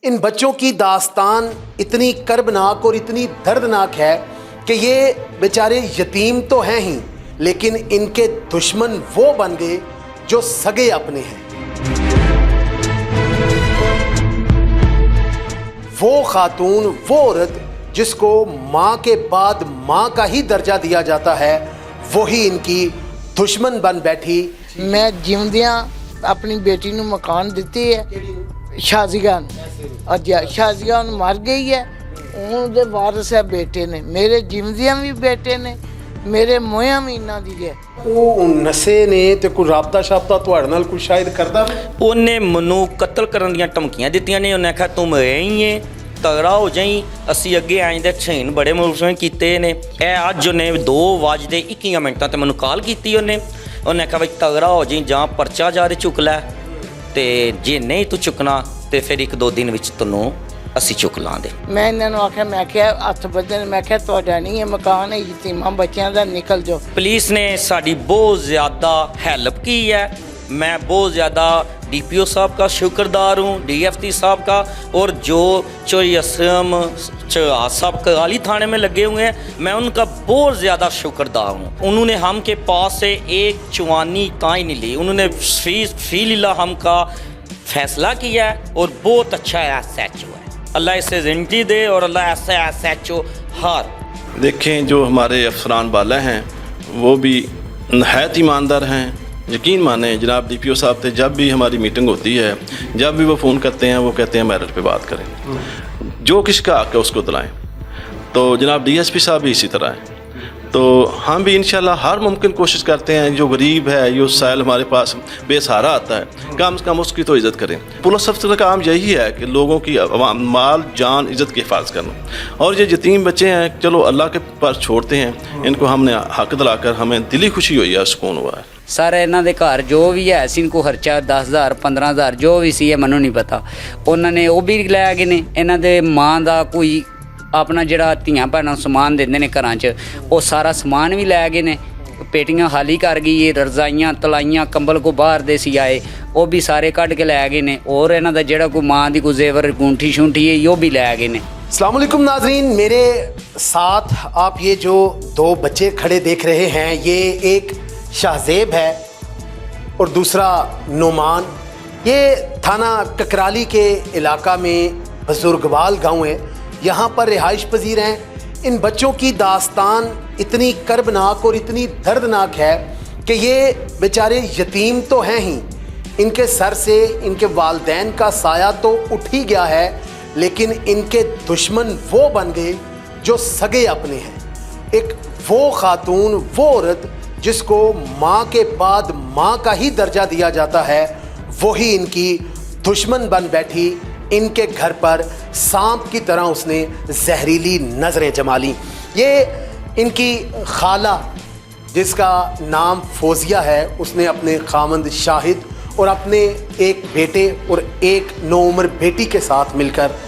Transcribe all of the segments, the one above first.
इन बच्चों की दास्तान इतनी कर्बनाक और इतनी दर्दनाक है कि ये बेचारे यतीम तो हैं ही, लेकिन इनके दुश्मन वो बन गए जो सगे अपने हैं। वो खातून, वो औरत जिसको माँ के बाद माँ का ही दर्जा दिया जाता है, वही इनकी दुश्मन बन बैठी। मैं जिंदियां अपनी बेटी ਨੂੰ मकान ਦਿੱਤੀ है शाजीगान, ਅੱਜ शाजीगान मर गई है, ਉਹਦੇ ਵਾਰਿਸ ਹੈ बेटे ने, मेरे जिंदियां भी बेटे ने, मेरे मोया भी इन्हां दी है। ਉਹ ਨਸ਼ੇ ਨੇ ਤੇ ਕੋਈ ਰਾਬਤਾ ਸ਼ਾਬਤਾ ਤੁਹਾਡੇ ਨਾਲ ਕੋਈ ਸ਼ਾਇਦ ਕਰਦਾ ਵੇ? ਉਹਨੇ ਮੈਨੂੰ ਕਤਲ ਕਰਨ ਦੀਆਂ ਧਮਕੀਆਂ ਦਿੱਤੀਆਂ ਨੇ। ਉਹਨੇ ਆਖਿਆ ਤੂੰ ਰਹੀ ਏ, ਤਗੜਾ ਹੋ ਜਾਈ, ਅਸੀਂ ਅੱਗੇ ਆਏ ਦੇ ਛੇਨ ਬੜੇ ਮੁਲਜ਼ਮ ਕੀਤੇ ਨੇ। ਇਹ ਅੱਜ ਉਹਨੇ 2:21 ਤੇ ਮੈਨੂੰ ਕਾਲ ਕੀਤੀ। ਉਹਨੇ ਆਖਿਆ ਬਈ ਤਗੜਾ ਹੋ ਜਾਈ, ਜਾਂ ਪਰਚਾ ਜਾ ਚੁੱਕ ਲੈ, ਤੇ ਜੇ ਨਹੀਂ ਤੂੰ ਚੁੱਕਣਾ ਤੇ ਫਿਰ 1-2 ਦਿਨ ਵਿੱਚ ਤੈਨੂੰ ਅਸੀਂ ਚੁੱਕ ਲਾਂਗੇ। ਮੈਂ ਇਹਨਾਂ ਨੂੰ ਆਖਿਆ, ਮੈਂ ਕਿਹਾ ਹੱਥ ਬੱਧੇ, ਮੈਂ ਕਿਹਾ ਤੁਹਾਡਾ ਨਹੀਂ ਇਹ ਮਕਾਨ ਹੈ, ਯਤੀਮਾਂ ਬੱਚਿਆਂ ਦਾ, ਨਿਕਲ ਜਾਓ। ਪੁਲਿਸ ਨੇ ਸਾਡੀ ਬਹੁਤ ਜ਼ਿਆਦਾ ਹੈਲਪ की है। मैं बहुत ज़्यादा DPO साहब का शुक्रदार हूँ, DFT साहब का, और जो चोरी असम साहब कराली थाने में लगे हुए हैं, मैं उनका बहुत ज़्यादा शुक्रदार हूँ। उन्होंने हम के पास से एक चुवानी ताई नहीं ली, उन्होंने फी लीला हम का फैसला किया है, और बहुत अच्छा SHO है। अल्लाह इसे ज़िंदगी दे और अल्लाह ऐसा SHO हर। देखें, जो हमारे अफसरान वाला हैं वो भी नहायत ईमानदार हैं। यकीन माने जनाब DPO साहब थे, जब भी हमारी मीटिंग होती है, जब भी वो फ़ोन करते हैं, वो कहते हैं मैरिज पे बात करें, जो किसका हक है उसको दिलाएं। तो जनाब DSP साहब भी इसी तरह हैं। तो हम भी इंशाल्लाह हर मुमकिन कोशिश करते हैं, जो गरीब है, जो साइल हमारे पास बेसहारा आता है, कम से कम उसकी तो इज़्ज़त करें। पुलिस अफसर का काम यही है कि लोगों की माल जान इज़्ज़त की हिफाजत करना। और ये यतीम बच्चे हैं, चलो अल्लाह के पास छोड़ते हैं, इनको हमने हक दिलाकर हमें दिली खुशी हुई है, सुकून हुआ है। सारे इन्हों के घर जो भी है सी, इनको खर्चा 10,000 15,000 जो भी सी, मैं नहीं पता, उन्होंने वो भी लै गए ने। इन्हों के माँ का कोई अपना जोड़ा धियाँ भैनों समान देंगे ने घर च, वो सारा समान भी लै गए ने। पेटियां खाली कर गई, रजाइयाँ तलाइयाँ कंबल को बाहर दे सी आए, वो भी सारे कढ़ के लै गए ने। और इन्हों का जोड़ा कोई माँ की कोई जेवर गूंठी शूंठी है, वो भी लै गए ने। अस्सलाम वालेकुम नाज़रीन, मेरे साथ आप ये जो 2 बच्चे खड़े देख रहे हैं, ये एक शाहजेब है और दूसरा नोमान। ये थाना ककराली के इलाका में बुजुर्गवाल गांव है, यहाँ पर रिहाइश पजीर हैं। इन बच्चों की दास्तान इतनी कर्बनाक और इतनी दर्दनाक है कि ये बेचारे यतीम तो हैं ही, इनके सर से इनके वालदैन का साया तो उठ ही गया है, लेकिन इनके दुश्मन वो बन गए जो सगे अपने हैं। एक वो खातून, वो औरत जिसको माँ के बाद माँ का ही दर्जा दिया जाता है, वही इनकी दुश्मन बन बैठी। इनके घर पर सांप की तरह उसने जहरीली नज़रें जमा लीं। ये इनकी खाला, जिसका नाम फौजिया है, उसने अपने खामंद शाहिद और अपने एक बेटे और एक नौउम्र बेटी के साथ मिलकर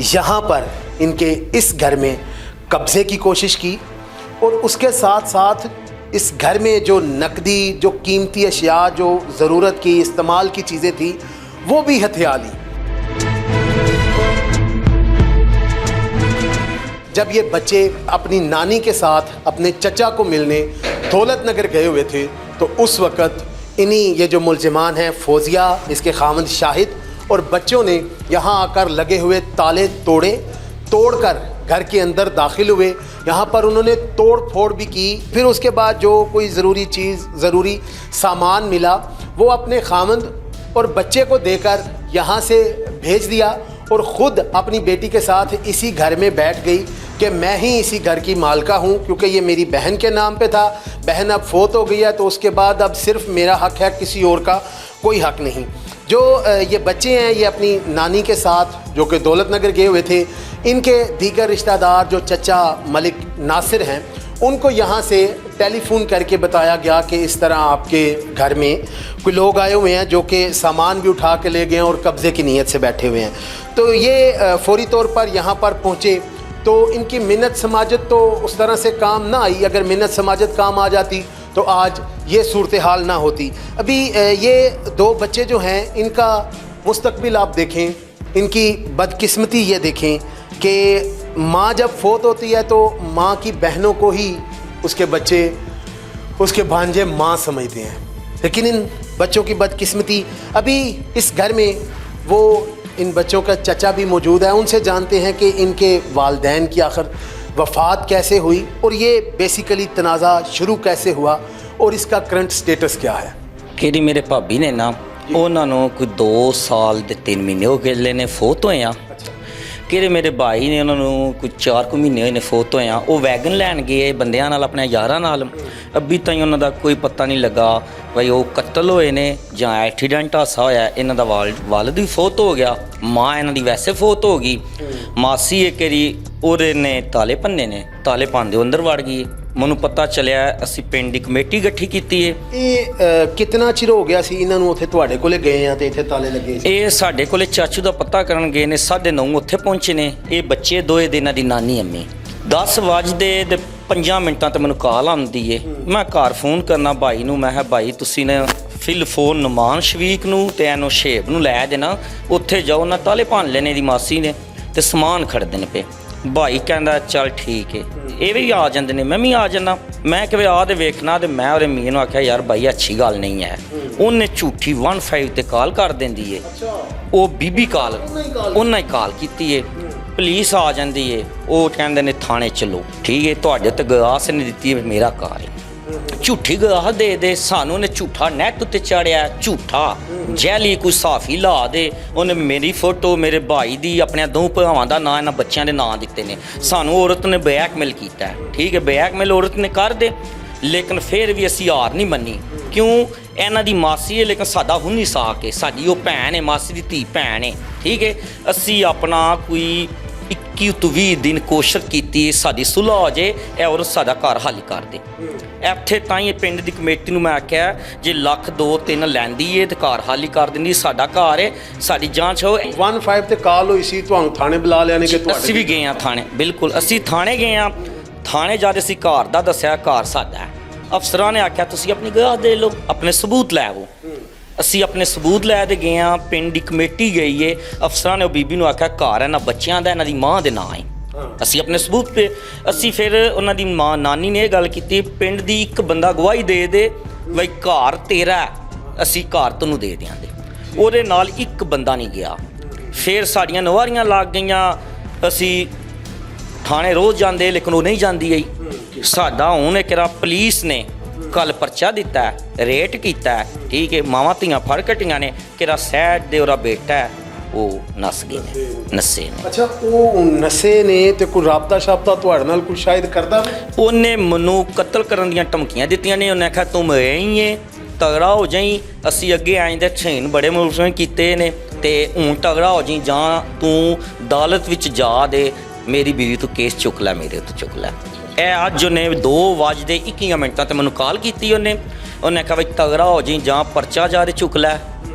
यहाँ पर इनके इस घर में कब्ज़े की कोशिश की, और उसके साथ साथ इस घर में जो नकदी, जो कीमती अशिया, जो ज़रूरत की इस्तेमाल की चीज़ें थी, वो भी हथिया ली। जब ये बच्चे अपनी नानी के साथ अपने चचा को मिलने दौलत नगर गए हुए थे, तो उस वक़्त इन्हीं ये जो मुलजिमान हैं, फौजिया, इसके खामंद शाहिद और बच्चों ने यहाँ आकर लगे हुए ताले तोड़कर घर के अंदर दाखिल हुए। यहाँ पर उन्होंने तोड़ फोड़ भी की। फिर उसके बाद जो कोई ज़रूरी चीज़, ज़रूरी सामान मिला, वो अपने खामंद और बच्चे को देकर यहाँ से भेज दिया, और ख़ुद अपनी बेटी के साथ इसी घर में बैठ गई कि मैं ही इसी घर की मालका हूँ, क्योंकि ये मेरी बहन के नाम पे था, बहन अब फोत हो गई है, तो उसके बाद अब सिर्फ मेरा हक है, किसी और का कोई हक नहीं। जो ये बच्चे हैं, ये अपनी नानी के साथ जो कि दौलत नगर गए हुए थे, इनके दीगर रिश्तेदार जो चचा मलिक नासिर हैं, उनको यहाँ से टेलीफोन करके बताया गया कि इस तरह आपके घर में कोई लोग आए हुए हैं जो कि सामान भी उठा के ले गए हैं और कब्ज़े की नीयत से बैठे हुए हैं। तो ये फ़ौरी तौर पर यहाँ पर पहुँचे, तो इनकी मिन्नत समाजत तो उस तरह से काम ना आई। अगर मिन्नत समाजत काम आ जाती तो आज ये सूरत हाल ना होती। अभी ये 2 बच्चे जो हैं, इनका मुस्तकबिल आप देखें इनकी बदकिस्मती ये देखें कि माँ जब फोत होती है तो माँ की बहनों को ही उसके बच्चे, उसके भांजे माँ समझते हैं, लेकिन इन बच्चों की बदकिस्मती। अभी इस घर में वो इन बच्चों का चचा भी मौजूद है, उनसे जानते हैं कि इनके वालिदैन की आखिर वफ़ात कैसे हुई और ये बेसिकली तनाज़ा शुरू कैसे हुआ और इसका करंट स्टेटस क्या है। ਕਿਹੜੀ ਮੇਰੇ ਭਾਬੀ ਨੇ ਨਾ ਉਹਨਾਂ ਨੂੰ ਕੋਈ 2 ਸਾਲ ਤੇ 3 ਮਹੀਨੇ ਹੋ ਗਏ ਲੈ ਨੇ ਫੋਤ ਹੋਏ ਆ। ਕਿਹੜੇ ਮੇਰੇ ਭਾਈ ਨੇ ਉਹਨਾਂ ਨੂੰ ਕੋਈ 4 ਕੁ ਮਹੀਨੇ ਹੋਏ ਨੇ ਫੋਤ ਹੋਏ ਆ। ਉਹ ਵੈਗਨ ਲੈਣ ਗਏ ਬੰਦਿਆਂ ਨਾਲ, ਆਪਣੇ ਯਾਰਾਂ ਨਾਲ। ਅੱਬੀ ਤਾਈਂ ਉਹਨਾਂ ਦਾ ਕੋਈ ਪਤਾ ਨਹੀਂ ਲੱਗਾ ਬਈ ਉਹ ਕਤਲ ਹੋਏ ਨੇ ਜਾਂ ਐਕਸੀਡੈਂਟ ਹਾਸਾ ਹੋਇਆ। ਇਹਨਾਂ ਦਾ ਵਾਲਦ ਵੀ ਫੋਤ ਹੋ ਗਿਆ, ਮਾਂ ਇਹਨਾਂ ਦੀ ਵੈਸੇ ਫੋਤ ਹੋ ਗਈ। ਮਾਸੀ ਇੱਕ ਵਾਰੀ ਉਹਦੇ ਨੇ ਤਾਲੇ ਭੰਨੇ ਨੇ, ਤਾਲੇ ਪਾਉਂਦੇ ਉਹ ਅੰਦਰ ਵੜ ਗਈ। ਮੈਨੂੰ ਪਤਾ ਚੱਲਿਆ, ਅਸੀਂ ਪਿੰਡ ਦੀ ਕਮੇਟੀ ਇਕੱਠੀ ਕੀਤੀ ਹੈ। ਇਹ ਕਿੰਨਾ ਚਿਰ ਹੋ ਗਿਆ ਸੀ ਇਹਨਾਂ ਨੂੰ ਉੱਥੇ ਤੁਹਾਡੇ ਕੋਲੇ ਗਏ ਆ ਤੇ ਇੱਥੇ ਤਾਲੇ ਲੱਗੇ ਸੀ? ਇਹ ਸਾਡੇ ਕੋਲੇ ਚਾਚੂ ਦਾ ਪਤਾ ਕਰਨ ਗਏ ਨੇ, 9:30 ਉੱਥੇ ਪਹੁੰਚੇ ਨੇ। ਇਹ ਬੱਚੇ ਦੋਏ ਦੇ ਇਹਨਾਂ ਦੀ ਨਾਨੀ ਅੰਮੀ 10 ਵਜੇ ਤੇ 5 ਮਿੰਟਾਂ ਤੇ ਮੈਨੂੰ ਕਾਲ ਆਉਂਦੀ ਏ। ਮੈਂ ਘਰ ਫੋਨ ਕਰਨਾ ਭਾਈ ਨੂੰ, ਮੈਂ ਕਿਹਾ ਭਾਈ ਤੁਸੀਂ ਨੇ ਫਿਲ ਫੋਨ ਨਮਾਨ ਸ਼ਵੀਕ ਨੂੰ ਤੇ ਇਹਨੂੰ ਸ਼ੇਬ ਨੂੰ ਲੈ ਦੇਣਾ, ਉੱਥੇ ਜਾਓ ਨਾ ਤਾਲੇ ਭੰਨ ਲੈਣੇ ਦੀ ਮਾਸੀ ਨੇ ਤੇ ਸਮਾਨ ਖੜਦੇ ਨੇ ਪਏ। ਭਾਈ ਕਹਿੰਦਾ ਚੱਲ ਠੀਕ ਹੈ, ਇਹ ਵੀ ਆ ਜਾਂਦੇ ਨੇ, ਮੈਂ ਵੀ ਆ ਜਾਂਦਾ। ਮੈਂ ਕਿਹਾ ਆ ਤੇ ਵੇਖਣਾ, ਤੇ ਮੈਂ ਉਹਦੇ ਮੀਆਂ ਨੂੰ ਆਖਿਆ ਯਾਰ ਭਾਈ ਅੱਛੀ ਗੱਲ ਨਹੀਂ ਹੈ। ਉਹਨੇ ਝੂਠੀ 15 ਤੇ ਕਾਲ ਕਰ ਦਿੰਦੀ ਏ, ਉਹ ਬੀਬੀ ਕਾਲ ਉਹਨਾਂ ਹੀ ਕਾਲ ਕੀਤੀ ਏ। ਪੁਲਿਸ ਆ ਜਾਂਦੀ ਏ, ਉਹ ਕਹਿੰਦੇ ਨੇ ਥਾਣੇ ਚਲੋ। ਠੀਕ ਹੈ, ਤੁਹਾਡੇ ਤੇ ਗਵਾਸ ਨੇ ਦਿੱਤੀ ਹੈ, ਮੇਰਾ ਕਾਰ ਹੈ। ਝੂਠੀ ਗਵਾਹ ਦੇ ਸਾਨੂੰ ਉਹਨੇ ਝੂਠਾ ਨੈਟ ਉੱਤੇ ਚਾੜਿਆ, ਝੂਠਾ ਜੈਲੀ ਕੋਈ ਸਾਫੀ ਲਾ ਦੇ। ਉਹਨੇ ਮੇਰੀ ਫੋਟੋ, ਮੇਰੇ ਭਾਈ ਦੀ, ਆਪਣੇ 2 ਭਰਾਵਾਂ ਦਾ ਨਾਂ, ਇਹਨਾਂ ਬੱਚਿਆਂ ਦੇ ਨਾਂ ਦਿੱਤੇ ਨੇ। ਸਾਨੂੰ ਔਰਤ ਨੇ ਬਲੈਕਮੇਲ ਕੀਤਾ। ਠੀਕ ਹੈ, ਬਲੈਕਮੇਲ ਔਰਤ ਨੇ ਕਰ ਦੇ, ਲੇਕਿਨ ਫਿਰ ਵੀ ਅਸੀਂ ਹਾਰ ਨਹੀਂ ਮੰਨੀ। ਕਿਉਂ? ਇਹਨਾਂ ਦੀ ਮਾਸੀ ਹੈ, ਲੇਕਿਨ ਸਾਡਾ ਹੁਣ ਨਹੀਂ ਸਾਕ ਹੈ, ਸਾਡੀ ਉਹ ਭੈਣ ਹੈ, ਮਾਸੀ ਦੀ ਧੀ ਭੈਣ ਹੈ। ਠੀਕ ਹੈ, ਅਸੀਂ ਆਪਣਾ ਕੋਈ 21 ਤੋਂ 20 ਦਿਨ ਕੋਸ਼ਿਸ਼ ਕੀਤੀ ਸਾਡੀ ਸੁਲ੍ਹਾ ਹੋ ਜੇ, ਇਹ ਔਰਤ ਸਾਡਾ ਘਰ ਹੱਲ ਕਰ ਦੇ। ਇੱਥੇ ਤਾਂ ਹੀ ਪਿੰਡ ਦੀ ਕਮੇਟੀ ਨੂੰ ਮੈਂ ਆਖਿਆ ਜੇ 1 2 3 ਲੈਂਦੀ ਏ ਤੇ ਘਰ ਹੱਲ ਕਰ ਦਿੰਦੀ, ਸਾਡਾ ਘਰ ਹੈ, ਸਾਡੀ ਜਾਂਚ ਹੋ। 15 ਤੇ ਕਾਲ ਹੋਈ ਸੀ, ਤੁਹਾਨੂੰ ਥਾਣੇ ਬੁਲਾ ਲਿਆ ਨੇ ਕਿ ਤੁਹਾਡੇ? ਅਸੀਂ ਵੀ ਗਏ ਹਾਂ ਥਾਣੇ, ਬਿਲਕੁਲ ਅਸੀਂ ਥਾਣੇ ਗਏ ਹਾਂ। ਥਾਣੇ ਜਾ ਕੇ ਅਸੀਂ ਘਰ ਦਾ ਦੱਸਿਆ, ਘਰ ਸਾਡਾ ਹੈ। ਅਫਸਰਾਂ ਨੇ ਆਖਿਆ ਤੁਸੀਂ ਆਪਣੀ ਗਵਾਹ ਦੇ ਲਓ, ਆਪਣੇ ਸਬੂਤ ਲੈ ਆਓ। ਅਸੀਂ ਆਪਣੇ ਸਬੂਤ ਲੈ ਕੇ ਗਏ ਹਾਂ, ਪਿੰਡ ਦੀ ਕਮੇਟੀ ਗਈ ਏ। ਅਫਸਰਾਂ ਨੇ ਉਹ ਬੀਬੀ ਨੂੰ ਆਖਿਆ ਘਰ ਇਹਨਾਂ ਬੱਚਿਆਂ ਦਾ, ਇਹਨਾਂ ਦੀ ਮਾਂ ਦੇ ਨਾਂ ਹੈ। ਅਸੀਂ ਆਪਣੇ ਸਬੂਤ ਤੇ ਅਸੀਂ ਫਿਰ ਉਹਨਾਂ ਦੀ ਮਾਂ ਨਾਨੀ ਨੇ ਇਹ ਗੱਲ ਕੀਤੀ, ਪਿੰਡ ਦੀ ਇੱਕ ਬੰਦਾ ਗਵਾਹੀ ਦੇ ਬਈ ਘਰ ਤੇਰਾ, ਅਸੀਂ ਘਰ ਤੁਹਾਨੂੰ ਦੇ ਦਿਆਂਗੇ। ਉਹਦੇ ਨਾਲ ਇੱਕ ਬੰਦਾ ਨਹੀਂ ਗਿਆ। ਫਿਰ ਸਾਡੀਆਂ ਨਵਾਰੀਆਂ ਲੱਗ ਗਈਆਂ, ਅਸੀਂ ਥਾਣੇ ਰੋਜ਼ ਜਾਂਦੇ, ਲੇਕਿਨ ਉਹ ਨਹੀਂ ਜਾਂਦੀ ਆਈ। ਸਾਡਾ ਹੁਣ ਇੱਕ ਰਾ ਪੁਲਿਸ ਨੇ ਕੱਲ ਪਰਚਾ ਦਿੱਤਾ, ਰੇਟ ਕੀਤਾ। ਠੀਕ ਹੈ, ਮਾਵਾਂ ਧੀਆਂ ਫੜ ਕੱਟੀਆਂ ਨੇ। ਕਿਹੜਾ ਸੈਡ ਦੇ ਉਹਦਾ ਬੇਟਾ ਹੈ, ਉਹ ਨਸ ਗਏ ਨੇ, ਨਸੇ ਨੇ। ਅੱਛਾ, ਉਹ ਨਸੇ ਨੇ ਤੇ ਕੋਈ ਰਾਬਤਾ ਸ਼ਾਬਤਾ ਤੁਹਾਡੇ ਨਾਲ ਕੋਈ ਸ਼ਾਇਦ ਕਰਦਾ? ਉਹਨੇ ਮੈਨੂੰ ਕਤਲ ਕਰਨ ਦੀਆਂ ਧਮਕੀਆਂ ਦਿੱਤੀਆਂ ਨੇ। ਉਹਨੇ ਆਖਿਆ ਤੂੰ ਰਹੀ ਏ, ਤਗੜਾ ਹੋ ਜਾਈ। ਅਸੀਂ ਅੱਗੇ ਆਏ ਦੇ ਛੇਨ ਬੜੇ ਮੁਲਜ਼ਮ ਕੀਤੇ ਨੇ ਤੇ ਹੁਣ ਤਗੜਾ ਹੋ ਜਾਈ, ਜਾਂ ਤੂੰ ਅਦਾਲਤ ਵਿੱਚ ਜਾ ਦੇ, ਮੇਰੀ ਬੀਵੀ ਤੋਂ ਕੇਸ ਚੁੱਕ ਲੈ, ਮੇਰੇ ਤੋਂ ਚੁੱਕ ਲੈ। ਇਹ ਅੱਜ ਉਹਨੇ 2:21 ਤੇ ਮੈਨੂੰ ਕਾਲ ਕੀਤੀ। ਉਹਨੇ ਆਖਿਆ ਬਈ ਤਗੜਾ ਹੋ ਜਾਈ, ਜਾਂ ਪਰਚਾ ਜਾ ਦੇ ਚੁੱਕ ਲੈ,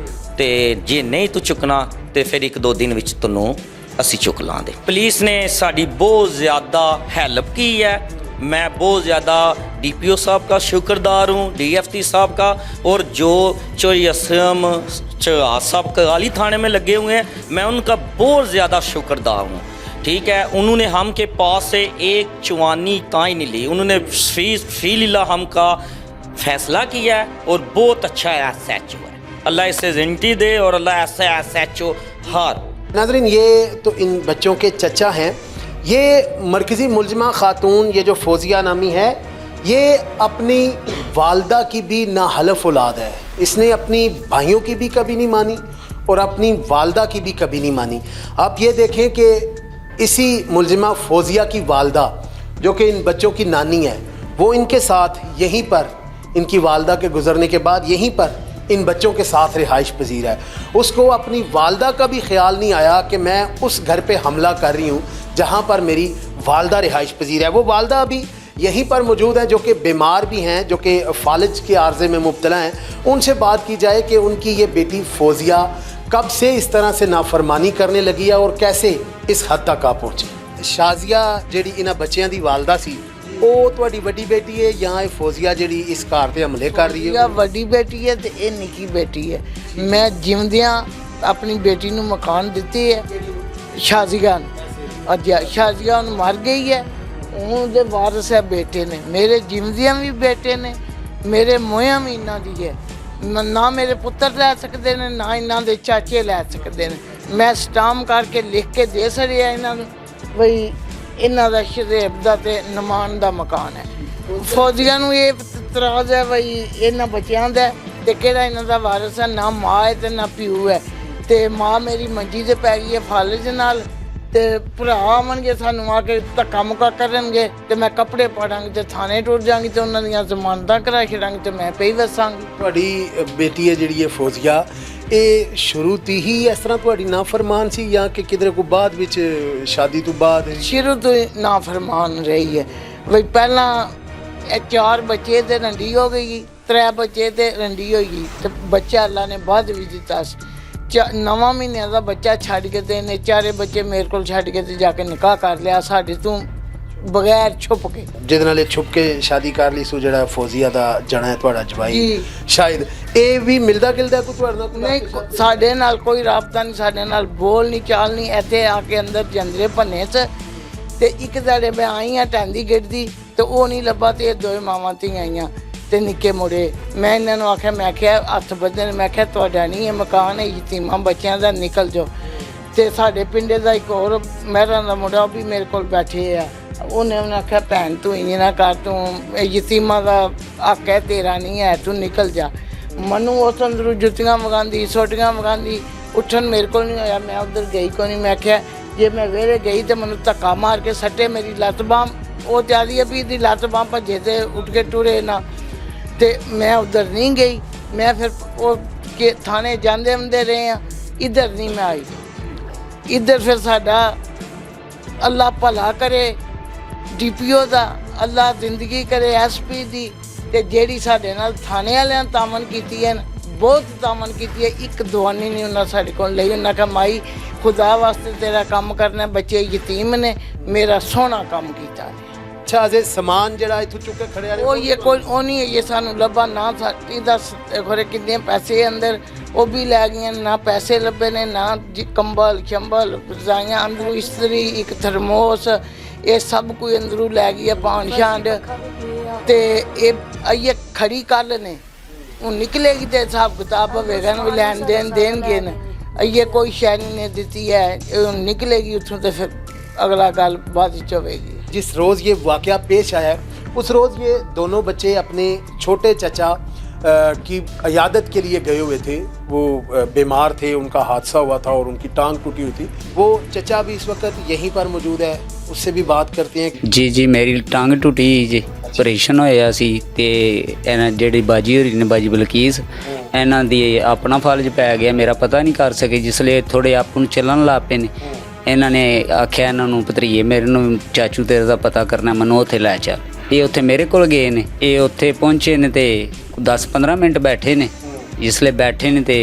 ਤੇ ਜੇ ਨਹੀਂ ਤੂੰ ਚੁੱਕਣਾ ਤੇ ਫਿਰ 1-2 ਦਿਨ ਵਿੱਚ ਤੈਨੂੰ ਅਸੀਂ ਚੁੱਕ ਲਾਂਗੇ। ਪੁਲਿਸ ਨੇ ਸਾਡੀ ਬਹੁਤ ਜ਼ਿਆਦਾ ਹੈਲਪ की है। मैं बहुत ज़्यादा DPO साहब का शुक्रदार हूँ, DFT साहब का, और जो चोरी असम चौहास साहब कराली थाने में लगे हुए हैं, मैं उनका बहुत ज़्यादा शुक्रदार हूँ। ठीक है, उन्होंने हम के पास से एक चुवानी ताई नहीं ली, उन्होंने फी लीला हम का फैसला किया है और बहुत अच्छा SHO है। अल्लाह इसे ज़िंदगी दे और अल्लाह ऐसा SHO हर। नाज़रीन, ये तो इन बच्चों के चचा हैं। ये मरकज़ी मुलज़िमा ख़ातून, ये जो फौजिया नामी है, ये अपनी वालदा की भी नाहलफ औलाद है। इसने अपनी भाइयों की भी कभी नहीं मानी और अपनी वालदा की भी कभी नहीं मानी। आप ये देखें कि इसी मुलज़िमा फौजिया की वालदा, जो कि इन बच्चों की नानी है, वो इनके साथ यहीं पर, इनकी वालदा के गुज़रने के बाद यहीं पर इन बच्चों के साथ रिहाइश पजीर है। उसको अपनी वालदा का भी ख्याल नहीं आया कि मैं उस घर पे हमला कर रही हूँ जहाँ पर मेरी वालदा रिहाइश पजीर है। वो वालदा अभी यहीं पर मौजूद हैं, जो कि बीमार भी हैं, जो कि फालिज के आर्जे में मुब्तला हैं। उनसे बात की जाए कि उनकी ये बेटी फौजिया कब से इस तरह से नाफरमानी करने लगी है और कैसे इस हद तक आ पहुँची। शाजिया ਜਿਹੜੀ ਇਹਨਾਂ ਬੱਚਿਆਂ ਦੀ ਵਾਲਦਾ ਸੀ, ਉਹ ਤੁਹਾਡੀ ਵੱਡੀ ਬੇਟੀ ਹੈ ਜਾਂ ਇਹ ਫੌਜੀਆ ਜਿਹੜੀ ਇਸ ਘਰ ਤੇ ਹਮਲੇ ਕਰ ਰਹੀ ਹੈ? ਵੱਡੀ ਬੇਟੀ ਹੈ ਤੇ ਇਹ ਨਿੱਕੀ ਬੇਟੀ ਹੈ। ਮੈਂ ਜਿਉਂਦਿਆਂ ਆਪਣੀ ਬੇਟੀ ਨੂੰ ਮਕਾਨ ਦਿੱਤੀ ਹੈ ਸ਼ਾਜ਼ੀਗਾਨ। ਅੱਜ ਸ਼ਾਜ਼ੀਗਾਨ ਮਰ ਗਈ ਹੈ, ਉਹਦੇ ਵਾਰਸ ਹੈ ਬੇਟੇ ਨੇ। ਮੇਰੇ ਜਿਮਦੀਆਂ ਵੀ ਬੇਟੇ ਨੇ, ਮੇਰੇ ਮੋਹਿਆਂ ਵੀ ਇਹਨਾਂ ਦੀ ਹੈ। ਨਾ ਮੇਰੇ ਪੁੱਤਰ ਲੈ ਸਕਦੇ ਨੇ, ਨਾ ਇਹਨਾਂ ਦੇ ਚਾਚੇ ਲੈ ਸਕਦੇ ਨੇ। ਮੈਂ ਸਟਾਮ ਕਰਕੇ ਲਿਖ ਕੇ ਦੇ ਛੜਿਆ ਇਹਨਾਂ ਨੂੰ ਬਈ ਇਹਨਾਂ ਦਾ ਸ਼ਰੇਬ ਦਾ ਤੇ ਨਮਾਨ ਦਾ ਮਕਾਨ ਹੈ। ਫੌਜੀਆਂ ਨੂੰ ਇਹ ਇਤਰਾਜ਼ ਹੈ ਬਈ ਇਹਨਾਂ ਬੱਚਿਆਂ ਦਾ ਤੇ ਕਿਹੜਾ ਇਹਨਾਂ ਦਾ ਵਾਰਸ ਹੈ। ਨਾ ਮਾਂ ਹੈ ਤੇ ਨਾ ਪਿਓ ਹੈ, ਤੇ ਮਾਂ ਮੇਰੀ ਮੰਜੀ ਤੇ ਪੈ ਗਈ ਹੈ ਫਾਲਜ ਨਾਲ, ਤੇ ਭਰਾ ਆਉਣਗੇ ਸਾਨੂੰ ਆ ਕੇ ਧੱਕਾ ਮੁੱਕਾ ਕਰਨਗੇ ਤੇ ਮੈਂ ਕੱਪੜੇ ਪਾੜਾਂਗੀ ਤੇ ਥਾਣੇ ਟੁੱਟ ਜਾਵਾਂਗੀ ਤੇ ਉਹਨਾਂ ਦੀਆਂ ਜ਼ਮਾਨਤਾਂ ਕਰਾ ਛੱਡਾਂਗੀ ਤੇ ਮੈਂ ਪਈ ਵਸਾਂਗੀ। ਤੁਹਾਡੀ ਬੇਟੀ ਹੈ ਜਿਹੜੀ ਹੈ ਫੌਜ਼ੀਆ, ਇਹ ਸ਼ੁਰੂ ਤੋਂ ਹੀ ਇਸ ਤਰ੍ਹਾਂ ਤੁਹਾਡੀ ਨਾਫਰਮਾਨ ਸੀ ਜਾਂ ਕਿ ਕਿਧਰੇ ਕੋ ਬਾਅਦ ਵਿੱਚ ਸ਼ਾਦੀ ਤੋਂ ਬਾਅਦ? ਸ਼ੁਰੂ ਤੋਂ ਹੀ ਨਾਫਰਮਾਨ ਰਹੀ ਹੈ ਬਈ। ਪਹਿਲਾਂ ਇਹ 4 ਬੱਚੇ ਤੇ ਰੰਡੀ ਹੋ ਗਈ, 3 ਬੱਚੇ ਤੇ ਰੰਡੀ ਹੋਈ ਗਈ ਤੇ ਬੱਚਾ ਅੱਲਾ ਨੇ ਬਾਅਦ ਵੀ ਦਿੱਤਾ ਸੀ। 9 ਮਹੀਨਿਆਂ ਦਾ ਬੱਚਾ ਛੱਡ ਕੇ ਤੇ ਇਹਨੇ 4 ਬੱਚੇ ਮੇਰੇ ਕੋਲ ਛੱਡ ਕੇ ਤੇ ਜਾ ਕੇ ਨਿਕਾਹ ਕਰ ਲਿਆ ਸਾਡੇ ਤੋਂ ਬਗੈਰ ਛੁਪ ਕੇ। ਜਿਹਦੇ ਨਾਲ ਇਹ ਛੁਪ ਕੇ ਸ਼ਾਦੀ ਕਰ ਲਈ ਸੋ ਜਿਹੜਾ ਫੌਜ਼ੀਆ ਦਾ ਜਣਾ ਹੈ ਤੁਹਾਡਾ ਜਵਾਈ, ਜੀ। ਸ਼ਾਇਦ ਇਹ ਵੀ ਮਿਲਦਾ ਗਿਲਦਾ ਕੋਈ ਤੁਹਾਡੇ ਨਾਲ? ਨਹੀਂ, ਸਾਡੇ ਨਾਲ ਕੋਈ ਰਾਬਤਾ ਨਹੀਂ, ਸਾਡੇ ਨਾਲ ਬੋਲ ਨਹੀਂ ਚਾਲ ਨਹੀਂ। ਇੱਥੇ ਆ ਕੇ ਅੰਦਰ ਜੰਦਰੇ ਭੰਨੇ 'ਚ ਤੇ ਇੱਕ ਸਾਡੇ ਮੈਂ ਆਈ ਹਾਂ ਟੈਂਦੀ ਗਿਰਦੀ ਤੇ ਉਹ ਨਹੀਂ ਲੱਭਾ ਤੇ ਇਹ 2 ਮਾਵਾਂ ਧੀਆਂ ਆਈਆਂ ਤੇ ਨਿੱਕੇ ਮੁੰਡੇ। ਮੈਂ ਇਹਨਾਂ ਨੂੰ ਆਖਿਆ, ਮੈਂ ਕਿਹਾ ਹੱਥ ਬੱਧੇ, ਮੈਂ ਕਿਹਾ ਤੁਹਾਡਾ ਨਹੀਂ ਇਹ ਮਕਾਨ ਹੈ ਯਤੀਮਾਂ ਬੱਚਿਆਂ ਦਾ, ਨਿਕਲ ਜਾਓ। ਤੇ ਸਾਡੇ ਪਿੰਡੇ ਦਾ ਇੱਕ ਹੋਰ ਮਹਿਰਾਂ ਦਾ ਮੁੰਡਾ ਉਹ ਵੀ ਮੇਰੇ ਕੋਲ ਬੈਠੇ ਆ, ਉਹਨੇ ਆਖਿਆ ਭੈਣ ਤੂੰ ਇੰਜ ਨਾ ਕਰ, ਤੂੰ ਯਤੀਮਾਂ ਦਾ ਹੱਕ ਹੈ ਤੇਰਾ ਨਹੀਂ ਹੈ, ਤੂੰ ਨਿਕਲ ਜਾ। ਮੈਨੂੰ ਉਸ ਅੰਦਰੋਂ ਜੁੱਤੀਆਂ ਵਗਾਉਂਦੀ, ਸੋਟੀਆਂ ਵਗਾਉਂਦੀ, ਉੱਠਣ ਮੇਰੇ ਕੋਲ ਨਹੀਂ ਹੋਇਆ। ਮੈਂ ਉੱਧਰ ਗਈ ਕੋਈ ਨਹੀਂ। ਮੈਂ ਕਿਹਾ ਜੇ ਮੈਂ ਵਿਹੜੇ ਗਈ ਤੇ ਮੈਨੂੰ ਧੱਕਾ ਮਾਰ ਕੇ ਸੱਟੇ ਮੇਰੀ ਲੱਤ ਬਾਂਹ, ਉਹ ਚਾਹਦੀ ਹੈ ਵੀ ਇਹਦੀ ਲੱਤ ਬਾਂਹ ਭੱਜੇ ਤੇ ਉੱਠ ਕੇ ਟੁਰੇ ਨਾ, ਤੇ ਮੈਂ ਉੱਧਰ ਨਹੀਂ ਗਈ। ਮੈਂ ਫਿਰ ਉਹ ਕਿ ਥਾਣੇ ਜਾਂਦੇ ਹੁੰਦੇ ਰਹੇ ਆ, ਇੱਧਰ ਨਹੀਂ ਮੈਂ ਆਈ। ਇੱਧਰ ਫਿਰ ਸਾਡਾ ਅੱਲਾ ਭਲਾ ਕਰੇ DPO ਦਾ, ਅੱਲਾ ਜ਼ਿੰਦਗੀ ਕਰੇ SP ਦੀ, ਤੇ ਜਿਹੜੀ ਸਾਡੇ ਨਾਲ ਥਾਣੇ ਵਾਲਿਆਂ ਤਾਮਨ ਕੀਤੀ ਹੈ, ਬਹੁਤ ਤਾਮਨ ਕੀਤੀ ਹੈ। ਇੱਕ ਦਵਾਨੀ ਨਹੀਂ ਉਹਨਾਂ ਸਾਡੇ ਕੋਲ ਲਈ। ਉਹਨਾਂ ਕਿਹਾ ਮਾਈ ਖੁਦਾ ਵਾਸਤੇ ਤੇਰਾ ਕੰਮ ਕਰਨਾ, ਬੱਚੇ ਯਤੀਮ ਨੇ, ਮੇਰਾ ਸੋਹਣਾ ਕੰਮ ਕੀਤਾ। ਅੱਛਾ, ਅਜੇ ਸਮਾਨ ਜਿਹੜਾ ਇੱਥੋਂ ਚੁੱਕ ਕੇ ਖੜਿਆ ਉਹ ਇਹ ਕੋਈ ਉਹ ਨਹੀਂ ਹੈ, ਇਹ ਸਾਨੂੰ ਲੱਭਾ ਨਾ। ਸਾਡੀ ਦੱਸ ਖਰੇ ਕਿੰਨੇ ਪੈਸੇ ਅੰਦਰ ਉਹ ਵੀ ਲੈ ਗਈਆਂ, ਨਾ ਪੈਸੇ ਲੱਭੇ ਨੇ, ਨਾ ਕੰਬਲ ਸ਼ੰਬਲ ਰਜ਼ਾਈਆਂ ਅੰਦਰੋਂ, ਇਸਤਰੀ, ਇੱਕ ਥਰਮੋਸ, ਇਹ ਸਭ ਕੋਈ ਅੰਦਰੋਂ ਲੈ ਗਈ ਹੈ। ਪਾਣ ਛਾਂਡ ਤੇ ਇਹ ਖੜੀ ਕੱਲ ਨੇ, ਉਹ ਨਿਕਲੇਗੀ ਤੇ ਹਿਸਾਬ ਕਿਤਾਬ ਹੋਵੇਗਾ ਨਾ, ਵੀ ਲੈਣ ਦੇਣ ਦੇਣਗੇ ਨਾ। ਇਹ ਕੋਈ ਸ਼ੈ ਨੇ ਦਿੱਤੀ ਹੈ, ਇਹ ਨਿਕਲੇਗੀ ਉੱਥੋਂ ਤੇ ਫਿਰ अगला गाल बाद होगी। जिस रोज़ ये वाक़या पेश आया उस रोज़ ये दोनों बच्चे अपने छोटे चचा की अयादत के लिए गए हुए थे। वो बीमार थे, उनका हादसा हुआ था और उनकी टांग टूटी हुई थी। वो चचा भी इस वक्त यहीं पर मौजूद है, उससे भी बात करते हैं। जी जी, मेरी टांग टूटी जी, ਆਪਰੇਸ਼ਨ ਹੋਇਆ ਸੀ ਤੇ ਇਹਨਾਂ ਜਿਹੜੀ ਬਾਜੀ ਹੋਰੀ ਨੇ, ਬਾਜੀ ਬਲਕੀਸ, ਇਹਨਾਂ ਦੀ ਆਪਣਾ ਫਲਜ ਪੈ ਗਿਆ, ਮੇਰਾ ਪਤਾ ਨਹੀਂ ਕਰ ਸਕੇ। ਜਿਸ ਲਈ ਥੋੜੇ ਆਪ ਨੂੰ ਚੱਲਣ ਲੱਗ ਪਏ ਨੇ, ਇਹਨਾਂ ਨੇ ਆਖਿਆ ਇਹਨਾਂ ਨੂੰ ਭਤਰੀਏ ਮੇਰੇ ਨੂੰ, ਚਾਚੂ ਤੇਰੇ ਦਾ ਪਤਾ ਕਰਨਾ, ਮੈਨੂੰ ਉੱਥੇ ਲੈ ਚੱਲ। ਇਹ ਉੱਥੇ ਮੇਰੇ ਕੋਲ ਗਏ ਨੇ, ਇਹ ਉੱਥੇ ਪਹੁੰਚੇ ਨੇ ਤੇ 10-15 ਮਿੰਟ ਬੈਠੇ ਨੇ। ਜਿਸ ਲਈ ਬੈਠੇ ਨੇ ਤੇ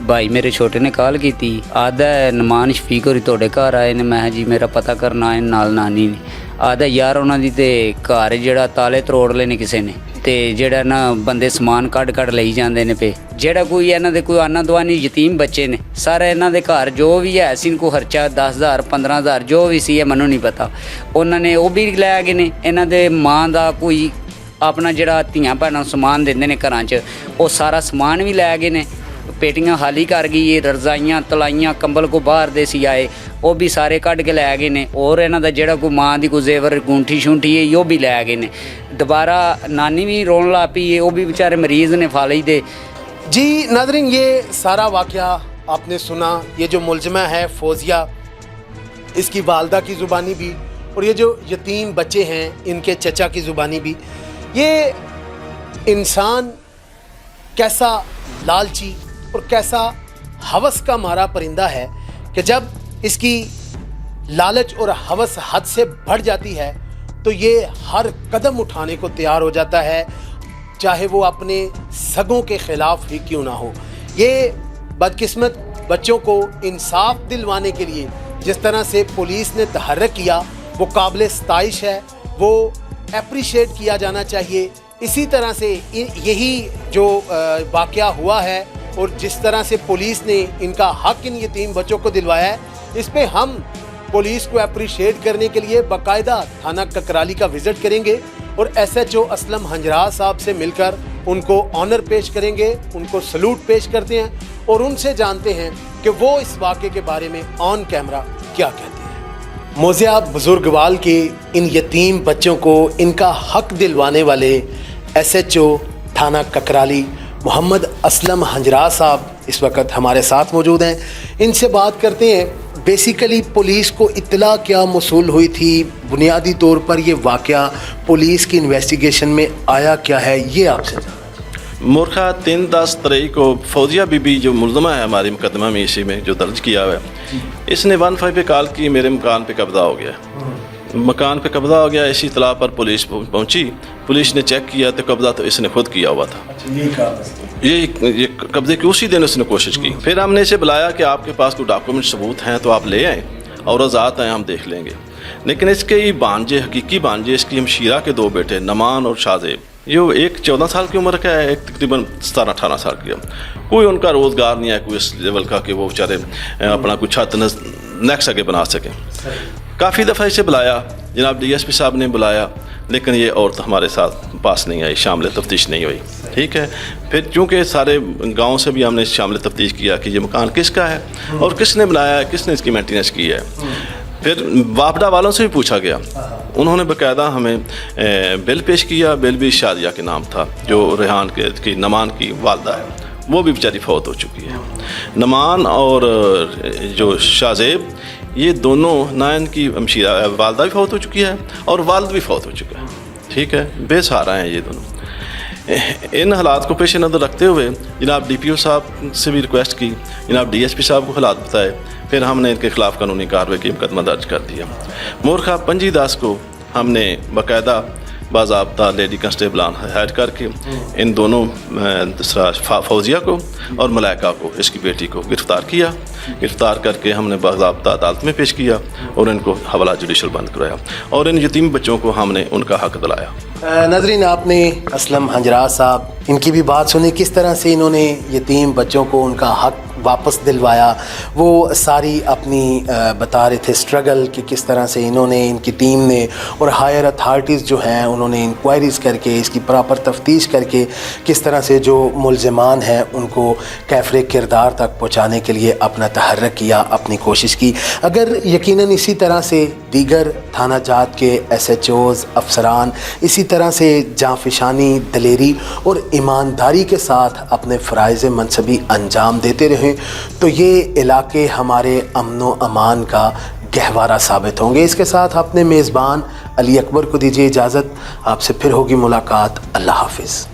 ਭਾਈ ਮੇਰੇ ਛੋਟੇ ਨੇ ਕਾਲ ਕੀਤੀ, ਆਦਾ ਨਮਾਨ ਸ਼ਫੀਕ ਹੋਰੀ ਤੁਹਾਡੇ ਘਰ ਆਏ ਨੇ। ਮੈਂ ਜੀ ਮੇਰਾ ਪਤਾ ਕਰਨਾ ਆਏ ਨਾਲ ਨਾਨੀ ਨੇ। ਆਦਾ ਯਾਰ ਉਹਨਾਂ ਦੀ ਤੇ ਘਰ ਜਿਹੜਾ ਤਾਲੇ ਤਰੋੜ ਲਏ ਨੇ ਕਿਸੇ ਨੇ, ਤੇ ਜਿਹੜਾ ਨਾ ਬੰਦੇ ਸਮਾਨ ਕੱਢ ਲਈ ਜਾਂਦੇ ਨੇ ਪਏ। ਜਿਹੜਾ ਕੋਈ ਇਹਨਾਂ ਦੇ ਕੋਈ ਆਨਾ ਦਵਾਨੀ ਯਤੀਮ ਬੱਚੇ ਨੇ, ਸਾਰੇ ਇਹਨਾਂ ਦੇ ਘਰ ਜੋ ਵੀ ਹੈ ਸੀ, ਕੋਈ ਖਰਚਾ 10,000 15,000 ਜੋ ਵੀ ਸੀ, ਇਹ ਮੈਨੂੰ ਨਹੀਂ ਪਤਾ। ਉਹਨਾਂ ਨੇ ਉਹ ਵੀ ਲੈ ਗਏ ਨੇ। ਇਹਨਾਂ ਦੇ ਮਾਂ ਦਾ ਕੋਈ ਆਪਣਾ ਜਿਹੜਾ ਧੀਆਂ ਭੈਣਾਂ ਨੂੰ ਸਮਾਨ ਦਿੰਦੇ ਨੇ ਘਰਾਂ 'ਚ, ਉਹ ਸਾਰਾ ਸਮਾਨ ਵੀ ਲੈ ਗਏ ਨੇ। ਪੇਟੀਆਂ ਖਾਲੀ ਕਰ ਗਈ, ਰਜ਼ਾਈਆਂ ਤਲਾਈਆਂ ਕੰਬਲ ਕੋ ਬਾਹਰ ਦੇ ਸੀ ਆਏ, ਉਹ ਵੀ ਸਾਰੇ ਕੱਢ ਕੇ ਲੈ ਗਏ ਨੇ। ਔਰ ਇਹਨਾਂ ਦਾ ਜਿਹੜਾ ਕੋਈ ਮਾਂ ਦੀ ਕੋਈ ਜ਼ੇਵਰ ਗੂੰਠੀ ਸ਼ੂੰਠੀ ਹੈ, ਉਹ ਵੀ ਲੈ ਗਏ ਨੇ। ਦੁਬਾਰਾ ਨਾਨੀ ਵੀ ਰੋਣ ਲੱਗ पी है, वो भी बेचारे मरीज़ ने फालज दे। जी नाज़रीन, ये सारा वाक़या आपने सुना। ये जो मुलज़मा है फौजिया, इसकी वालदा की ज़ुबानी भी, और ये जो यतीम बच्चे हैं इनके चचा की ज़ुबानी भी। ये इंसान कैसा लालची और कैसा हवस का मारा परिंदा है कि जब इसकी लालच और हवस हद से बढ़ जाती है तो ये हर कदम उठाने को तैयार हो जाता है, चाहे वो अपने सगों के ख़िलाफ़ ही क्यों ना हो। ये बदकिस्मत बच्चों को इंसाफ दिलवाने के लिए जिस तरह से पुलिस ने तहर्रक किया वो काबिल सताइश है, वो एप्रिशिएट किया जाना चाहिए। इसी तरह से यही जो वाक़या हुआ है और जिस तरह से पुलिस ने इनका हक इन यतीम बच्चों को दिलवाया है, इस पे हम पुलिस को अप्रिशिएट करने के लिए बाकायदा थाना ककराली का विजिट करेंगे और SHO असलम हंजराज साहब से मिलकर उनको ऑनर पेश करेंगे, उनको सलूट पेश करते हैं और उनसे जानते हैं कि वो इस वाक़े के बारे में ऑन कैमरा क्या कहते हैं। मोज़िया बुजुर्गवाल के इन यतीम बच्चों को इनका हक दिलवाने वाले SHO थाना ककराली मोहम्मद असलम हंजराज साहब इस वक्त हमारे साथ मौजूद हैं। इनसे बात करते हैं, बेसिकली पुलिस को इत्तला क्या मौसूल हुई थी, बुनियादी तौर पर ये वाक़या पुलिस की इन्वेस्टिगेशन में आया क्या है, ये आपसे। मोरखा 3/10 को फौजिया बीबी जो मुलजमा है हमारे मुकदमा में इसी में जो दर्ज किया हुआ है, इसने 15 पे कॉल की, मेरे मकान पे कब्जा हो गया, मकान पे कब्जा हो गया। इसी इत्तला पर पुलिस पहुंची, पुलिस ने चेक किया तो कब्जा तो इसने खुद किया हुआ था। ये कब्जे की उसी दिन उसने कोशिश की। फिर हमने इसे बुलाया कि आपके पास कोई डॉक्यूमेंट सबूत हैं तो आप ले आएँ और आज़ाद आएँ, हम देख लेंगे। लेकिन इसके ये भांजे, हकीकी भांजे, इसकी हमशीरा के 2 बेटे नमान और शाहजेब, ये एक 14 साल की उम्र का है, एक तकरीबन 17-18 साल की है। कोई उनका रोज़गार नहीं है कोई इस लेवल का कि वो बेचारे अपना कुछ छत नेक्स्ट आगे बना सकें। काफ़ी दफ़ा इसे बुलाया, जनाब DSP साहब ने बुलाया, लेकिन ये औरत हमारे साथ पास नहीं आई, शामिल तफ्तीश नहीं हुई। ठीक है, फिर चूँकि सारे गांव से भी हमने शामिल तफ्तीश किया कि ये मकान किसका है और किसने बनाया है, किसने इसकी मेंटेनेंस की है। फिर वापडा वालों से भी पूछा गया, उन्होंने बाकायदा हमें बिल पेश किया। बिल भी शादिया के नाम था, जो रेहान की नमान की वालदा है, वो भी बेचारी फौत हो चुकी है। नमान और जो शाहजेब, ये दोनों ना इनकी हमशीरा वालदा भी फौत हो चुकी है और वालद भी फौत हो चुका है। ठीक है, बेसहारा हैं ये दोनों। इन हालात को पेश नज़र रखते हुए जनाब DPO साहब से भी रिक्वेस्ट की, जनाब DSP साहब को हालात बताए, फिर हमने इनके खिलाफ कानूनी कार्रवाई की, मुकदमा दर्ज कर दिया। मोरखा 25 को हमने बाकायदा बाज़ाब्ता लेडी कांस्टेबल हायर करके इन दोनों दूसरा फौजिया को और मलाइका को, इसकी बेटी को गिरफ़्तार किया। गिरफ़्तार करके हमने बाज़ाब्ता अदालत में पेश किया और इनको हवाला जुडिशल बंद कराया और इन यतीम बच्चों को हमने उनका हक दिलाया। नाज़रीन, आपने असलम हंजराज साहब इनकी भी बात सुनी, किस तरह से इन्होंने यतीम बच्चों को उनका हक वापस दिलवाया। वो सारी अपनी बता रहे थे स्ट्रगल कि किस तरह से इन्होंने, इनकी टीम ने और हायर अथॉरिटीज़ जो हैं उन्होंने इंक्वायरीज़ करके इसकी प्रॉपर तफ्तीश करके किस तरह से जो मुलज़मान हैं उनको कैफ़रे किरदार तक पहुँचाने के लिए अपना तहर्रक किया, अपनी कोशिश की। अगर यकीनन इसी तरह से दीगर थाना जात के SHOs, अफसरान इसी तरह से जाँफिशानी, दलेरी और ईमानदारी के साथ अपने फ़राइज़ मनसबी अंजाम देते रहें तो ये इलाके हमारे अमन व अमान का गहवारा साबित होंगे। इसके साथ अपने मेज़बान अली अकबर को दीजिए इजाज़त, आपसे फिर होगी मुलाकात। अल्लाह हाफिज़।